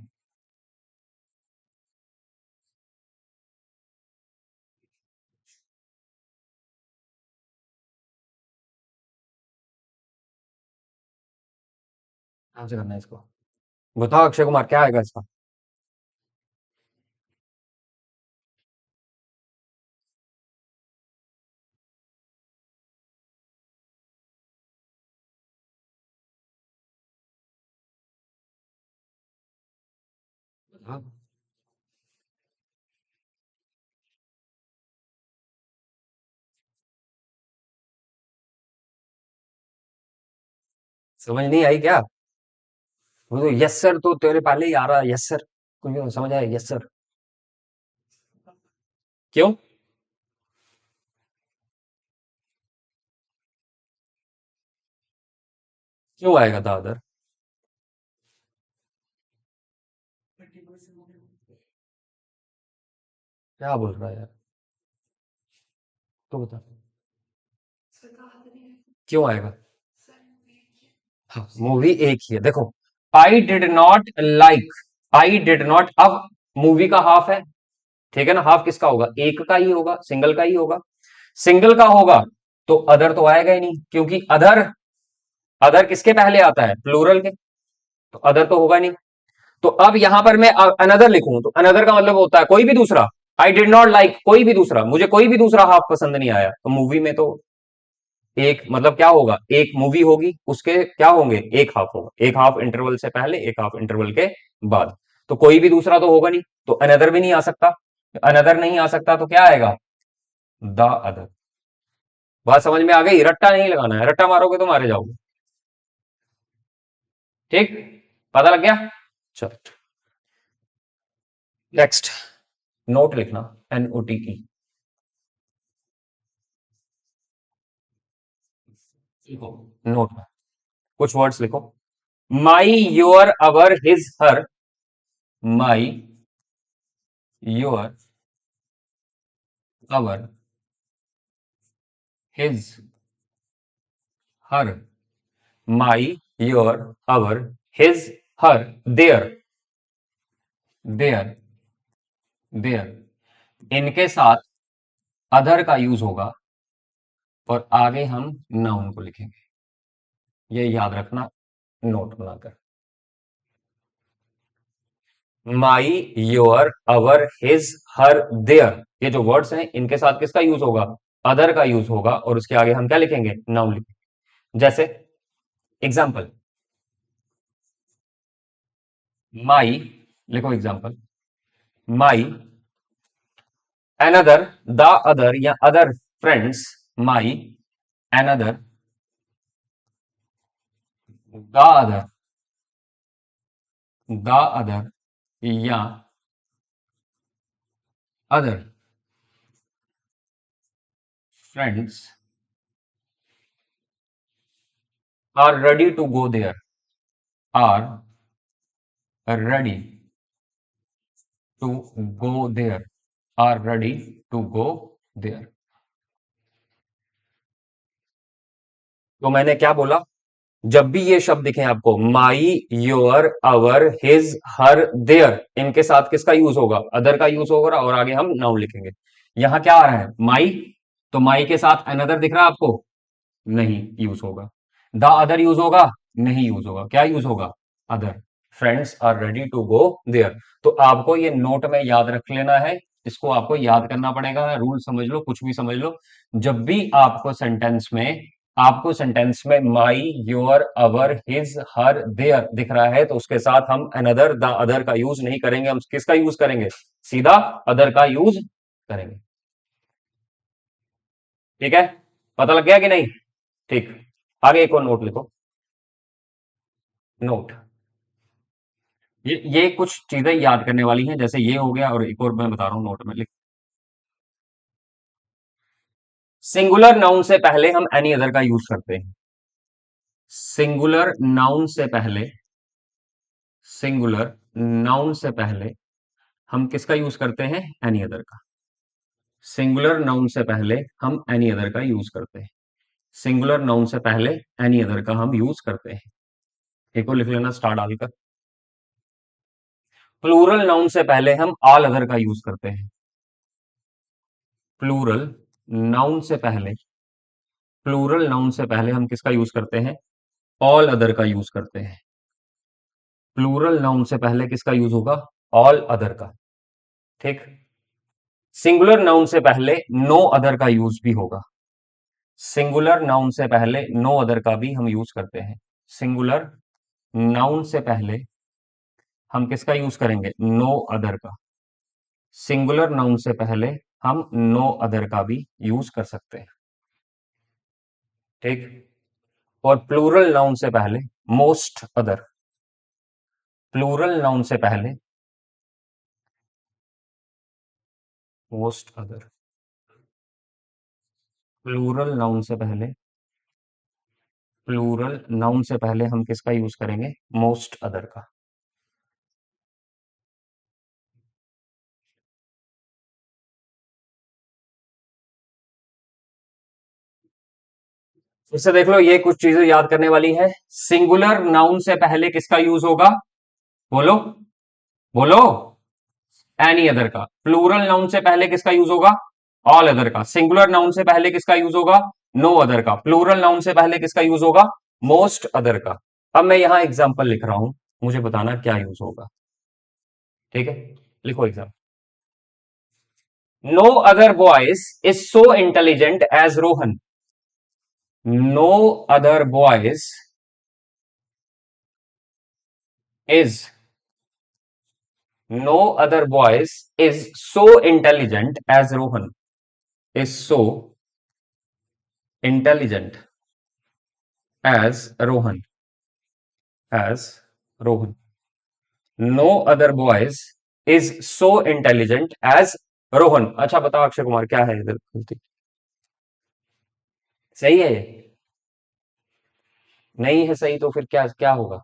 कहाँ से करना है इसको? बताओ अक्षय कुमार, क्या आएगा इसका? हाँ, समझ नहीं आई क्या? वो तो यस सर तो तेरे पहले ही आ रहा है, यस सर। कुछ समझ आया? Yes sir. क्यों? क्यों आएगा था अदर? क्या बोल रहा है यार? तो बता, क्यों आएगा? हाँ, मूवी एक ही है। देखो, I did not like, I did not, अब मूवी का हाफ है, ठीक है ना? हाफ किसका होगा? एक का ही होगा, सिंगल का ही होगा। सिंगल का होगा तो अदर तो आएगा ही नहीं, क्योंकि अदर, अदर किसके पहले आता है? प्लूरल के। तो अदर तो होगा नहीं। तो अब यहां पर मैं अनदर लिखूं, तो अनदर का मतलब होता है कोई भी दूसरा। आई डिड नॉट लाइक, कोई भी दूसरा, मुझे कोई भी दूसरा हाफ पसंद नहीं आया। तो मूवी में तो एक मतलब क्या होगा? एक मूवी होगी, उसके क्या होंगे? एक हाफ होगा, एक हाफ इंटरवल से पहले, एक हाफ इंटरवल के बाद। तो कोई भी दूसरा तो होगा नहीं, तो अनदर भी नहीं आ सकता। अनदर नहीं आ सकता तो क्या आएगा? The other. बात समझ में आ गई? रट्टा नहीं लगाना है, रट्टा मारोगे तो मारे जाओगे। ठीक, पता लग गया? चलो नेक्स्ट, नोट लिखना, NOTE। लिखो नोट में कुछ वर्ड्स लिखो। My, your, our, his, her. My, your, our, his, her. My, your, our, his, her, their, their, their. इनके साथ अदर का यूज होगा और आगे हम नाउन को लिखेंगे। ये याद रखना, नोट बनाकर। My, your, our, his, her, their, ये जो वर्ड्स हैं इनके साथ किसका यूज होगा? अदर का यूज होगा और उसके आगे हम क्या लिखेंगे, नाउन लिखेंगे। जैसे एग्जाम्पल, माई, लिखो example, my another, the other या other friends, my another, the other या other friends are ready to go there, are ready to go there, are ready to go there। तो मैंने क्या बोला, जब भी ये शब्द दिखे आपको, my, your, our, his, her, their, इनके साथ किसका यूज होगा, अदर का यूज होगा और आगे हम नाउन लिखेंगे। यहां क्या आ रहा है, माई, तो माई के साथ अनदर दिख रहा है आपको, नहीं यूज होगा। द अदर यूज होगा, नहीं यूज होगा। क्या यूज होगा, other. Friends are ready to go there. तो आपको ये नोट में याद रख लेना है, इसको आपको याद करना पड़ेगा। रूल समझ लो, कुछ भी समझ लो, जब भी आपको सेंटेंस में my, your, our, his, her, their दिख रहा है, तो उसके साथ हम अनदर, द अदर का यूज नहीं करेंगे। हम किसका यूज करेंगे, सीधा अदर का यूज करेंगे। ठीक है, पता लग गया कि नहीं? ठीक, आगे एक और नोट लिखो। नोट, ये कुछ चीजें याद करने वाली हैं, जैसे ये हो गया, और एक और मैं बता रहा हूं नोट में लिख। सिंगुलर नाउन से पहले हम एनी अदर का यूज करते हैं। सिंगुलर नाउन से पहले, सिंगुलर नाउन से पहले हम किसका यूज करते हैं, एनी अदर का। सिंगुलर नाउन से पहले हम एनी अदर का यूज करते हैं। सिंगुलर नाउन से पहले एनी अदर का हम यूज करते हैं। एक और लिख लेना स्टार डालकर। प्लूरल नाउन से पहले हम ऑल अदर का यूज करते हैं। प्लूरल नाउन से पहले, प्लूरल नाउन से पहले हम किसका यूज करते हैं, ऑल अदर का यूज करते हैं। प्लूरल नाउन से पहले किसका यूज होगा, ऑल अदर का। ठीक, सिंगुलर नाउन से पहले नो अदर का यूज भी होगा। सिंगुलर नाउन से पहले नो अदर का भी हम यूज करते हैं। सिंगुलर नाउन से पहले हम किसका यूज करेंगे, नो अदर का। सिंगुलर नाउन से पहले हम नो अदर का भी यूज कर सकते हैं। ठीक, और प्लूरल नाउन से पहले मोस्ट अदर। प्लूरल नाउन से पहले मोस्ट अदर। प्लूरल नाउन से पहले, प्लूरल नाउन से पहले हम किसका यूज करेंगे, मोस्ट अदर का। फिर से देख लो, ये कुछ चीजें याद करने वाली है। सिंगुलर नाउन से पहले किसका यूज होगा, बोलो बोलो, एनी अदर का। प्लूरल नाउन से पहले किसका यूज होगा, ऑल अदर का। सिंगुलर नाउन से पहले किसका यूज होगा, नो अदर का। प्लूरल नाउन से पहले किसका यूज होगा, मोस्ट अदर का। अब मैं यहां एग्जांपल लिख रहा हूं, मुझे बताना क्या यूज होगा। ठीक है, लिखो example. No other boys is so intelligent as Rohan. No other boys is, no other boys is so intelligent as Rohan. Is so intelligent as Rohan, as Rohan. No other boys is so intelligent as Rohan. अच्छा बताओ अक्षय कुमार, क्या है इधर गलती? सही है ये? नहीं है सही, तो फिर क्या क्या होगा?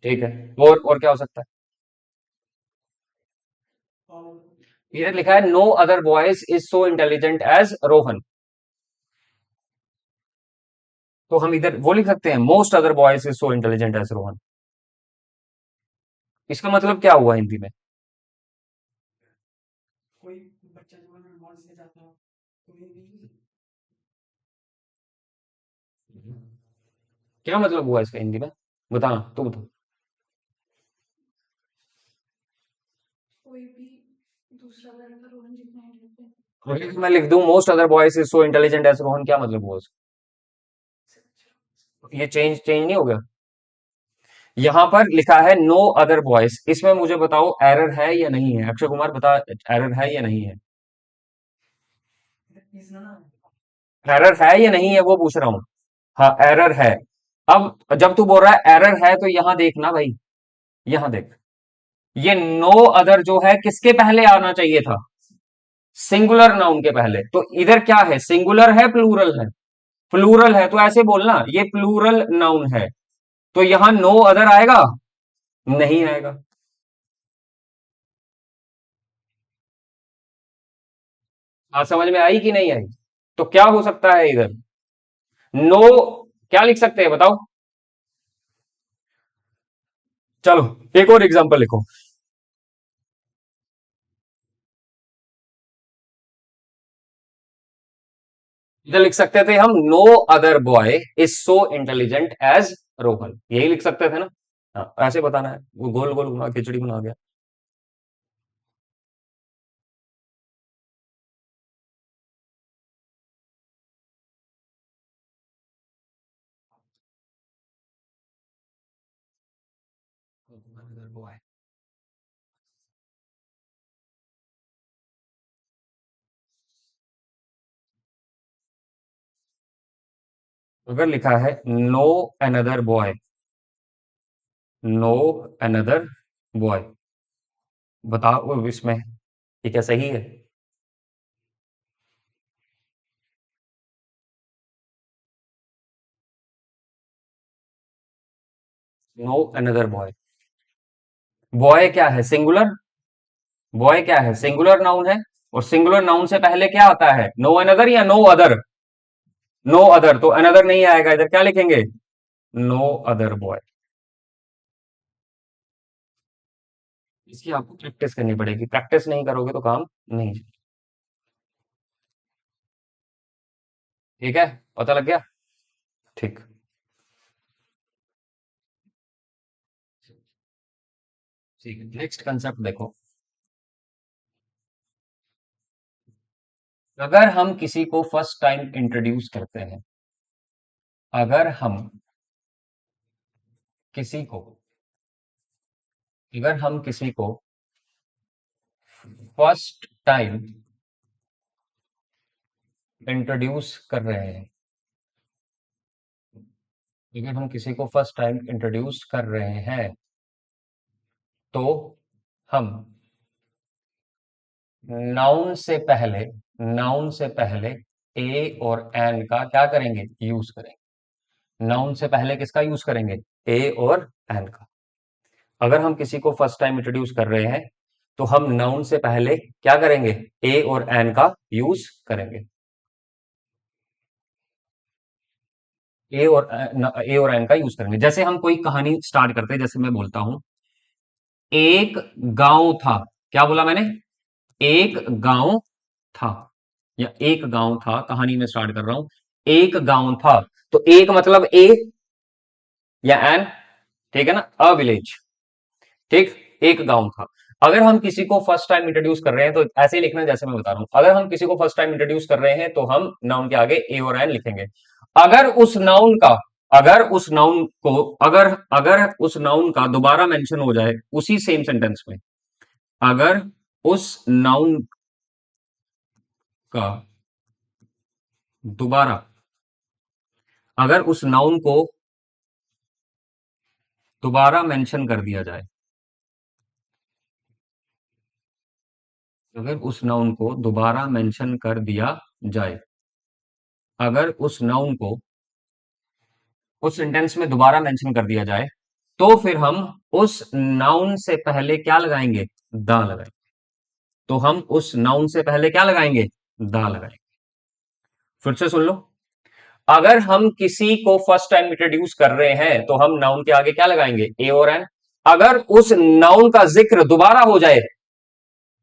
ठीक है, और क्या हो सकता है? इधर लिखा है no other boys is so intelligent as Rohan, तो हम इधर वो लिख सकते हैं, most other boys is so intelligent as Rohan. इसका मतलब क्या हुआ हिंदी में? क्या मतलब हुआ इसका हिंदी में, बताना, तू बता। रोहित मैं लिख दूं most other boys is so intelligent as Rohan, क्या मतलब हुआ ये चेंज चेंज नहीं हो गया? यहां पर लिखा है नो अदर बॉयज, इसमें मुझे बताओ एरर है या नहीं है? अक्षय कुमार बता, एरर है या नहीं है? एरर है या नहीं है वो पूछ रहा हूं। हाँ एरर है। अब जब तू बोल रहा है एरर है तो यहां देखना भाई, यहां देख, ये नो अदर जो है किसके पहले आना चाहिए था? सिंगुलर नाउन के पहले। तो इधर क्या है, सिंगुलर है प्लूरल है? प्लूरल है, तो ऐसे बोलना ये प्लूरल नाउन है, तो यहां नो अदर आएगा? नहीं आएगा। बात समझ में आई कि नहीं आई? तो क्या हो सकता है इधर? नो, क्या लिख सकते हैं बताओ? चलो एक और एग्जांपल लिखो। इधर लिख सकते थे हम no other boy is so intelligent as Rohan, यही लिख सकते थे ना? हाँ, ऐसे बताना है, वो गोल गोल घुमा खिचड़ी बना गया। अगर लिखा है no another boy, no another boy, बताओ इसमें ये क्या सही है? नो अनदर बॉय, बॉय क्या है, सिंगुलर? बॉय क्या है, सिंगुलर नाउन है, और सिंगुलर नाउन से पहले क्या आता है, नो अनदर या नो अदर? नो अदर, तो अनदर नहीं आएगा, इधर क्या लिखेंगे? No other boy. इसकी आपको प्रैक्टिस करनी पड़ेगी, प्रैक्टिस नहीं करोगे तो काम नहीं। ठीक है, पता लग गया? ठीक। ठीक है, नेक्स्ट कंसेप्ट देखो। अगर हम किसी को फर्स्ट टाइम इंट्रोड्यूस करते हैं, अगर हम किसी को अगर हम किसी को फर्स्ट टाइम इंट्रोड्यूस कर रहे हैं, अगर हम किसी को फर्स्ट टाइम इंट्रोड्यूस कर रहे हैं, तो हम नाउन से पहले ए और एन का क्या करेंगे, यूज करेंगे। नाउन से पहले किसका यूज करेंगे, ए और एन का। अगर हम किसी को फर्स्ट टाइम इंट्रोड्यूस कर रहे हैं तो हम नाउन से पहले क्या करेंगे, ए और एन का यूज करेंगे। ए और एन का यूज करेंगे। जैसे हम कोई कहानी स्टार्ट करते हैं, जैसे मैं बोलता हूं एक गांव था, क्या बोला मैंने, एक गांव था, या एक गांव था, कहानी में स्टार्ट कर रहा हूं, एक गांव था, तो एक मतलब ए या एन, ठीक है ना, अ विलेज, ठीक, एक गांव था। अगर हम किसी को फर्स्ट टाइम इंट्रोड्यूस कर रहे हैं तो ऐसे ही लिखना है जैसे मैं बता रहा हूं। अगर हम किसी को फर्स्ट टाइम इंट्रोड्यूस कर रहे हैं तो हम नाउन के आगे ए और एन लिखेंगे। अगर उस नाउन का अगर उस नाउन को अगर अगर उस नाउन का दोबारा मेंशन हो जाए उसी सेम सेंटेंस में, अगर उस नाउन का दोबारा अगर उस नाउन को दोबारा मेंशन कर दिया जाए, अगर उस नाउन को दोबारा मेंशन कर दिया जाए, अगर उस नाउन को उस सेंटेंस में दोबारा मेंशन कर दिया जाए, तो फिर हम उस नाउन से पहले क्या लगाएंगे, दा लगाएंगे। तो हम उस नाउन से पहले क्या लगाएंगे, दा लगाएंगे। फिर से सुन लो, अगर हम किसी को फर्स्ट टाइम इंट्रोड्यूस कर रहे हैं तो हम नाउन के आगे क्या लगाएंगे, ए और एन। अगर उस नाउन का जिक्र दोबारा हो जाए,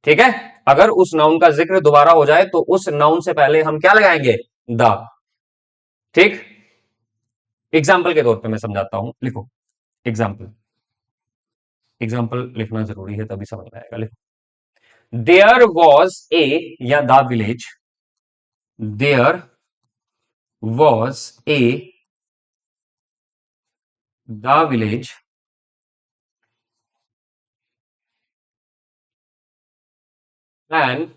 ठीक है, अगर उस नाउन का जिक्र दोबारा हो जाए तो उस नाउन से पहले हम क्या लगाएंगे, दा। ठीक, एग्जाम्पल के तौर पे मैं समझाता हूं, लिखो। एग्जाम्पल एग्जाम्पल लिखना जरूरी है तभी समझ में आएगा, लिखो। देयर वॉज ए या the village, there was a the village and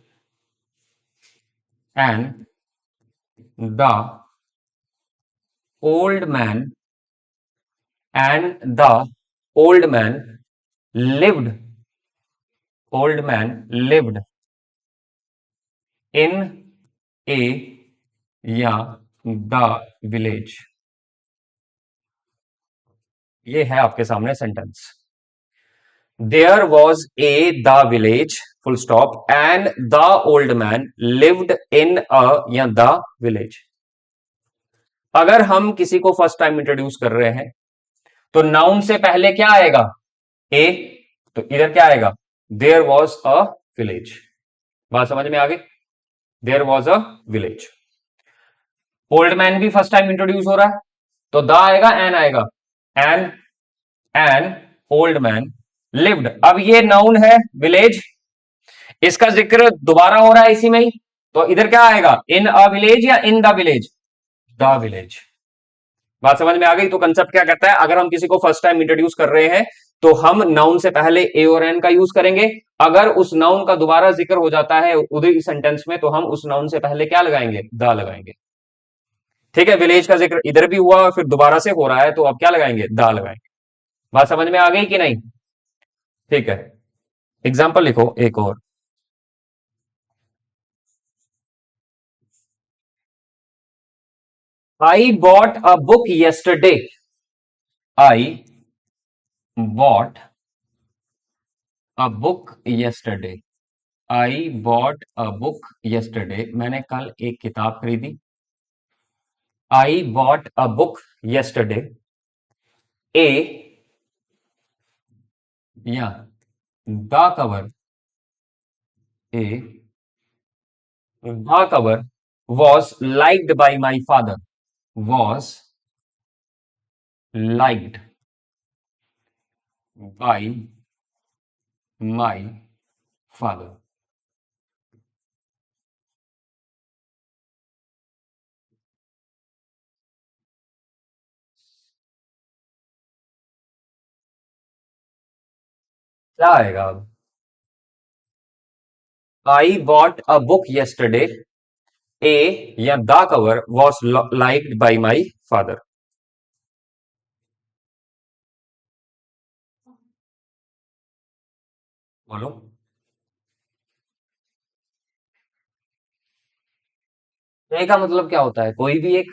and the old man and the old man lived lived in a या the village। ये है आपके सामने sentence. There was a the village full stop and the old man lived in a या the village. अगर हम किसी को फर्स्ट टाइम इंट्रोड्यूस कर रहे हैं तो नाउन से पहले क्या आएगा? ए। तो इधर क्या आएगा? There was a village. बात समझ में आ गई? There was a village. Old man भी फर्स्ट टाइम इंट्रोड्यूस हो रहा है तो द आएगा, एन आएगा। An old man lived. अब ये नाउन है विलेज, इसका जिक्र दोबारा हो रहा है इसी में ही, तो इधर क्या आएगा? इन अ विलेज या in the village? The village. बात समझ में आ गई? तो कंसेप्ट क्या कहता है, अगर हम किसी को फर्स्ट टाइम इंट्रोड्यूस कर रहे हैं तो हम नाउन से पहले ए और एन का यूज करेंगे। अगर उस नाउन का दोबारा जिक्र हो जाता है उधर सेंटेंस में तो हम उस नाउन से पहले क्या लगाएंगे? द लगाएंगे। ठीक है, विलेज का जिक्र इधर भी हुआ फिर दोबारा से हो रहा है तो अब क्या लगाएंगे? द लगाएंगे। बात समझ में आ गई कि नहीं? ठीक है, एग्जाम्पल लिखो एक और। I bought a book yesterday। I bought a book yesterday। I bought a book yesterday। मैंने कल एक किताब खरीदी। I bought a book yesterday। ए या the cover, A the cover was liked by my father. Was liked by my father. क्या आएगा अब? I bought a book yesterday। ए या the cover was liked by my father. बोलो। ए का मतलब क्या होता है? कोई भी एक।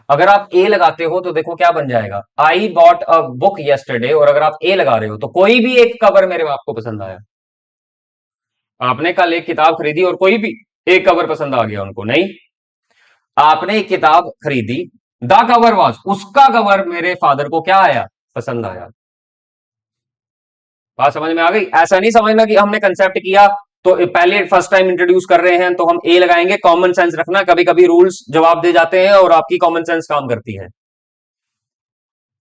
अगर आप ए लगाते हो तो देखो क्या बन जाएगा, I bought a book yesterday, और अगर आप ए लगा रहे हो तो कोई भी एक कवर मेरे आपको पसंद आया। आपने कल एक किताब खरीदी और कोई भी एक कवर पसंद आ गया उनको? नहीं, आपने एक किताब खरीदी, द कवर वॉज, उसका कवर मेरे फादर को क्या आया? पसंद आया। बात समझ में आ गई? ऐसा नहीं समझना कि हमने कंसेप्ट किया तो पहले फर्स्ट टाइम इंट्रोड्यूस कर रहे हैं तो हम ए लगाएंगे। कॉमन सेंस रखना, कभी कभी रूल्स जवाब दे जाते हैं और आपकी कॉमन सेंस काम करती है।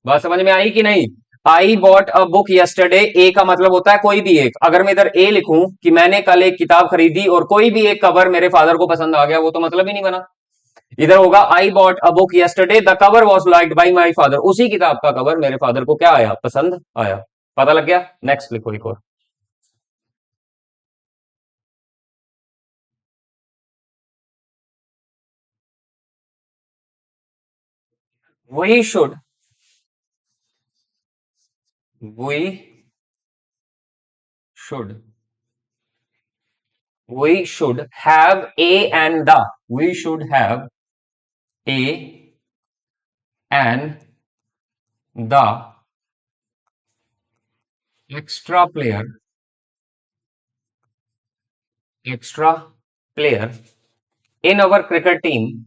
बात समझ में आई कि नहीं? I bought a book yesterday, ए का मतलब होता है कोई भी एक। अगर मैं इधर ए लिखूं कि मैंने कल एक किताब खरीदी और कोई भी एक कवर मेरे फादर को पसंद आ गया, वो तो मतलब ही नहीं बना। इधर होगा I bought a book yesterday, the cover was liked by my father. उसी किताब का कवर मेरे फादर को क्या आया? पसंद आया। पता लग गया? नेक्स्ट लिखो एक और। We should we should we should have a and the. We should have a and the extra player, extra player in our cricket team,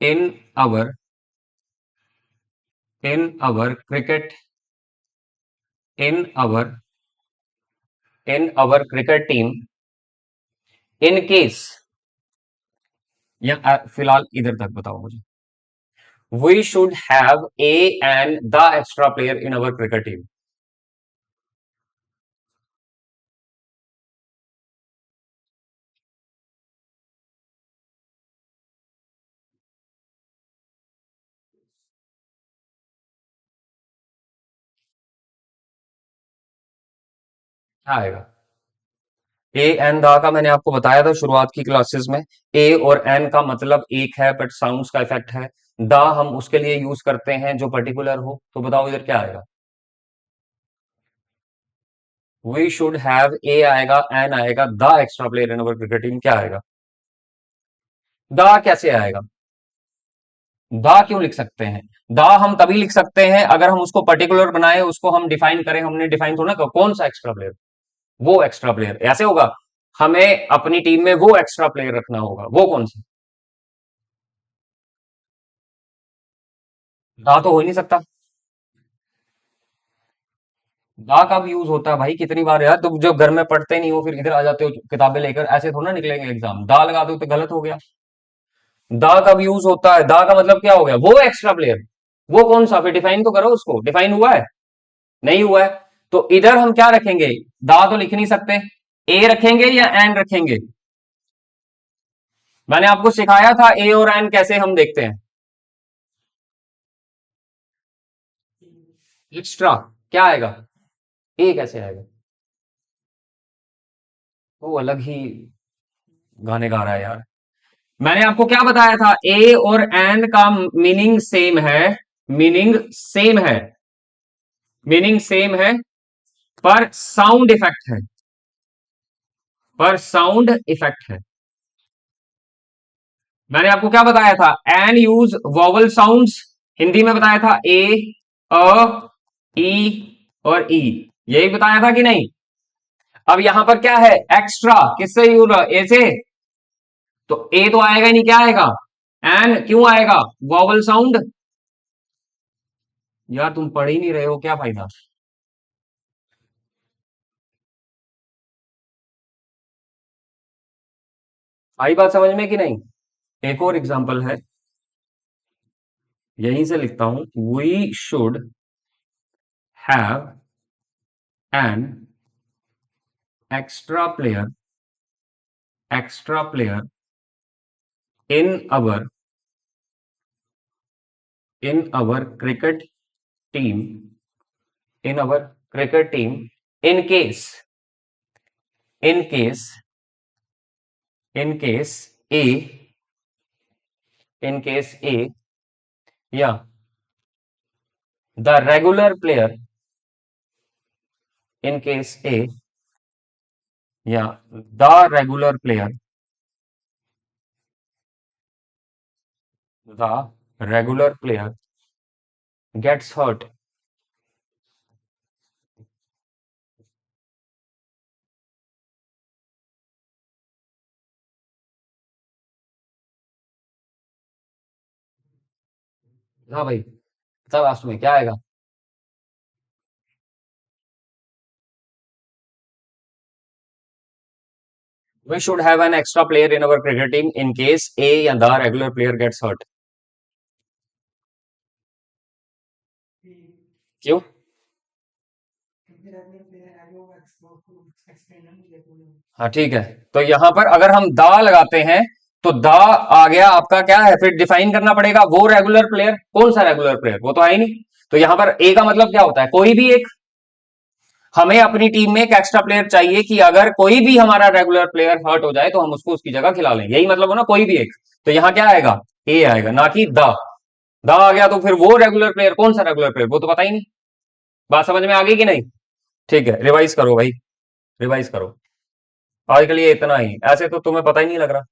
in our cricket, in our cricket team, in case, या फिलहाल इधर तक बताओ मुझे। We should have a and the extra player in our cricket team। क्या आएगा? A N दा का मैंने आपको बताया था शुरुआत की क्लासेस में। ए और एन का मतलब एक है बट साउंड्स का इफेक्ट है। दा हम उसके लिए यूज करते हैं जो पर्टिकुलर हो। तो बताओ इधर क्या आएगा? वी शुड हैव, ए आएगा, एन आएगा, the extra player in our cricket team क्या आएगा? दा कैसे आएगा? दा क्यों लिख सकते हैं? दा हम तभी लिख सकते हैं अगर हम उसको पर्टिकुलर बनाए, उसको हम डिफाइन करें। हमने डिफाइन थोड़ा ना, कौन सा एक्स्ट्रा प्लेयर, वो एक्स्ट्रा प्लेयर ऐसे होगा। हमें अपनी टीम में वो एक्स्ट्रा प्लेयर रखना होगा, वो कौन सा? दा तो हो ही नहीं सकता। दा का भी यूज होता है भाई कितनी बार यार, तुम जब घर में पढ़ते नहीं हो फिर इधर आ जाते हो किताबें लेकर, ऐसे थोड़ा निकलेंगे एग्जाम। दा लगा दो तो गलत हो गया। दा का भी यूज होता है। दा का मतलब क्या हो गया? वो एक्स्ट्रा प्लेयर। वो कौन सा? फिर डिफाइन तो करो उसको। डिफाइन हुआ है? नहीं हुआ है। तो इधर हम क्या रखेंगे? दा तो लिख नहीं सकते। ए रखेंगे या एन रखेंगे? मैंने आपको सिखाया था ए और एन कैसे हम देखते हैं। एक्स्ट्रा क्या आएगा? ए कैसे आएगा? वो अलग ही गाने गा रहा है यार। मैंने आपको क्या बताया था? ए और एन का मीनिंग सेम है। मीनिंग सेम है। मीनिंग सेम है, पर साउंड इफेक्ट है। पर साउंड इफेक्ट है। मैंने आपको क्या बताया था? An use vowel sounds. Hindi में बताया था ए, अ, ई और ई। यही बताया था कि नहीं? अब यहां पर क्या है? एक्स्ट्रा किससे यूज? ए से। तो ए तो आएगा ही नहीं, क्या आएगा? एन क्यों आएगा? Vowel sound. यार तुम पढ़ ही नहीं रहे हो, क्या फायदा? आई बात समझ में कि नहीं? एक और एग्जांपल है, यहीं से लिखता हूं। We should have an extra player, extra player in our, in our cricket team, in our cricket team, in case, in case, in case a, in case a या the regular player, in case a या the regular player, the regular player gets hurt. हाँ भाई, सब last में क्या आएगा? We should have an extra player in our cricket team in case A या the regular player gets hurt. क्यों? हाँ ठीक है। तो यहां पर अगर हम दा लगाते हैं तो दा आ गया आपका, क्या है फिर? डिफाइन करना पड़ेगा वो रेगुलर प्लेयर। कौन सा रेगुलर प्लेयर? वो तो है ही नहीं। तो यहां पर ए का मतलब क्या होता है? कोई भी एक। हमें अपनी टीम में एक एक्स्ट्रा प्लेयर चाहिए कि अगर कोई भी हमारा रेगुलर प्लेयर हर्ट हो जाए तो हम उसको उसकी जगह खिला लें। यही मतलब हो ना, कोई भी एक। तो यहां क्या आएगा? ए आएगा, ना कि द। द आ गया तो फिर वो रेगुलर प्लेयर, कौन सा रेगुलर प्लेयर, वो तो पता ही नहीं। बात समझ में आ गई कि नहीं? ठीक है, रिवाइज करो भाई, रिवाइज करो। आज के लिए इतना ही। ऐसे तो तुम्हें पता ही नहीं लग रहा।